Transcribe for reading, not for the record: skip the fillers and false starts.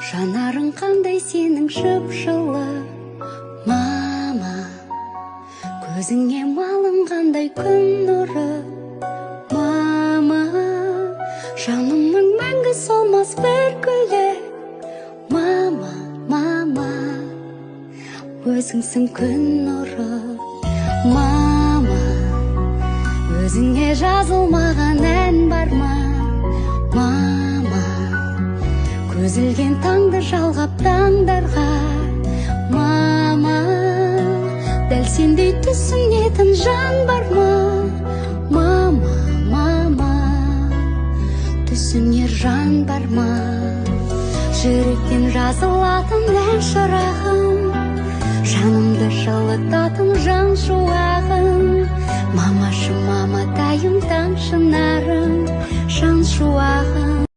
жанарың қандай сенің жып-жылы, мама. Көзіңе малынғандай күн нұры, мама. Жанымның мәңгі солмас бір гүлі, мама, мама. Өзіңсің күн нұры, мама. Өзіңе жазылмаған ән бар ма, мама. Көзілген таңды жалғап таңдарға, мама. Дәл сендей түсінетін жан бар ма, мама, мама. Түсінер жан бар ма, жүректен жазылатын ән шырағым, жанымды жылытатын жан шуағым. Мамашы, маматайым, тамшы нарым, жан шуағым.